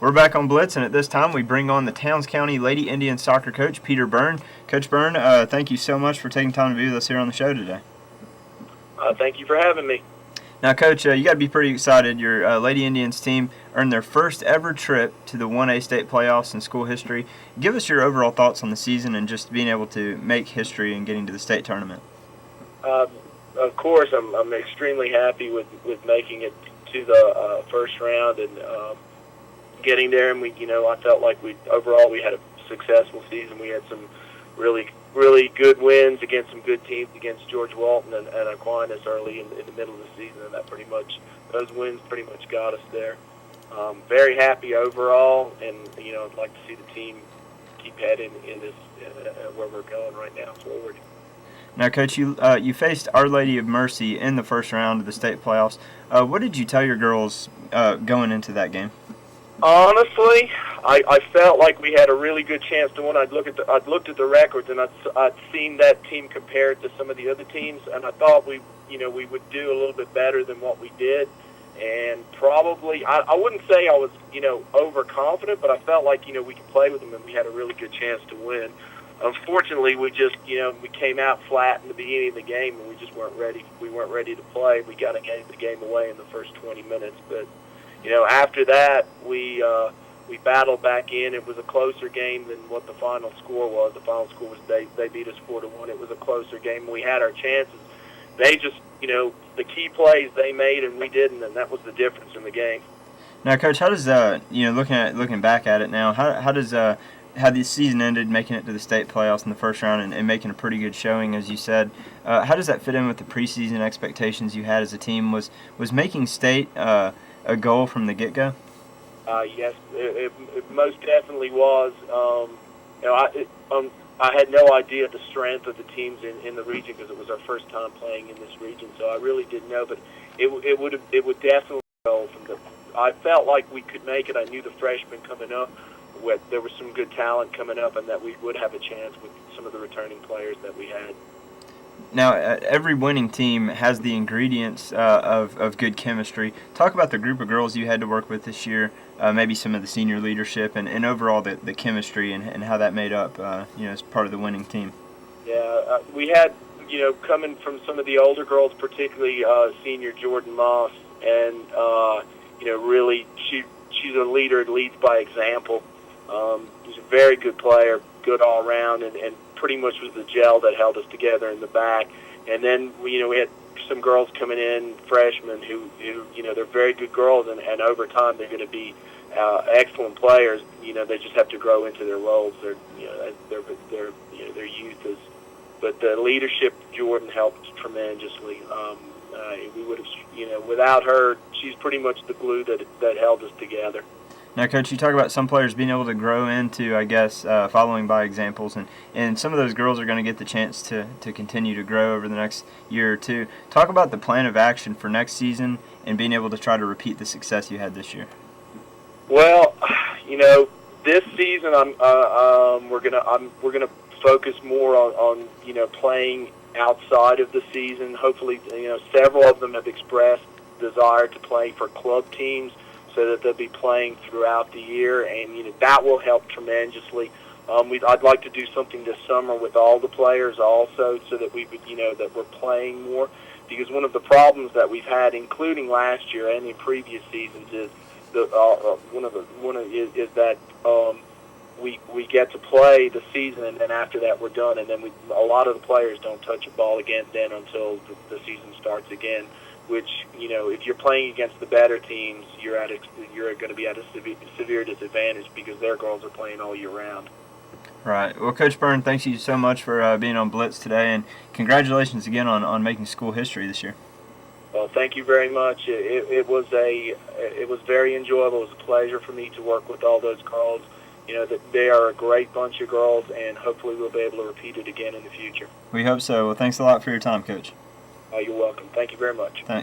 We're back on Blitz, and at this time we bring on the Towns County Lady Indians soccer coach, Peter Byrne. Coach Byrne, thank you so much for taking time to be with us here on the show today. Thank you for having me. Now, Coach, you got to be pretty excited. Your Lady Indians team earned their first ever trip to the 1A state playoffs in school history. Give us your overall thoughts on the season and just being able to make history and getting to the state tournament. Of course, I'm extremely happy with making it to the first round and getting there. And I felt like overall we had a successful season. We had some really good wins against some good teams, against George Walton and Aquinas early in the middle of the season, and those wins pretty much got us there. Very happy overall, and I'd like to see the team keep heading in this where we're going right now forward. Now, Coach, you faced Our Lady of Mercy in the first round of the state playoffs. What did you tell your girls going into that game? Honestly, I felt like we had a really good chance to win. I'd looked at the records, and I'd seen that team compared to some of the other teams, and I thought we would do a little bit better than what we did. And probably, I wouldn't say I was overconfident, but I felt like we could play with them, and we had a really good chance to win. Unfortunately, we just we came out flat in the beginning of the game, and we just weren't ready. We weren't ready to play. We got to get the game away in the first 20 minutes, but. After that, we battled back in. It was a closer game than what the final score was. The final score was they beat us 4-1. It was a closer game. We had our chances. They just, the key plays they made and we didn't, and that was the difference in the game. Now, Coach, how does looking back at it now, how does how the season ended, making it to the state playoffs in the first round and making a pretty good showing, as you said, how does that fit in with the preseason expectations you had as a team? Was making state a goal from the get-go? Yes, it most definitely was. I had no idea the strength of the teams in the region because it was our first time playing in this region, so I really didn't know. But it would definitely go from the. I felt like we could make it. I knew the freshmen coming up. There was some good talent coming up, and that we would have a chance with some of the returning players that we had. Now, every winning team has the ingredients of good chemistry. Talk about the group of girls you had to work with this year, maybe some of the senior leadership, and overall the chemistry and how that made up, as part of the winning team. Yeah, we had, coming from some of the older girls, particularly senior Jordan Moss, and, really she's a leader, leads by example. She's a very good player, good all around, and pretty much was the gel that held us together in the back. And then we had some girls coming in, freshmen, who they're very good girls, and over time they're going to be excellent players. They just have to grow into their roles. Their youth is, but the leadership Jordan helped tremendously. We would have, without her, she's pretty much the glue that held us together. Now, Coach, you talk about some players being able to grow into, I guess, following by examples, and some of those girls are going to get the chance to continue to grow over the next year or two. Talk about the plan of action for next season and being able to try to repeat the success you had this year. Well, this season we're gonna focus more on playing outside of the season. Hopefully, several of them have expressed desire to play for club teams, so that they'll be playing throughout the year, and that will help tremendously. I'd like to do something this summer with all the players also, so that we would, that we're playing more. Because one of the problems that we've had, including last year and in previous seasons, is that we get to play the season, and then after that we're done, and then a lot of the players don't touch a ball again then until the season starts again. Which, if you're playing against the better teams, you're going to be at a severe disadvantage because their girls are playing all year round. Right. Well, Coach Byrne, thank you so much for being on Blitz today, and congratulations again on making school history this year. Well, thank you very much. It was very enjoyable. It was a pleasure for me to work with all those girls. That they are a great bunch of girls, and hopefully we'll be able to repeat it again in the future. We hope so. Well, thanks a lot for your time, Coach. You're welcome. Thank you very much. Thanks.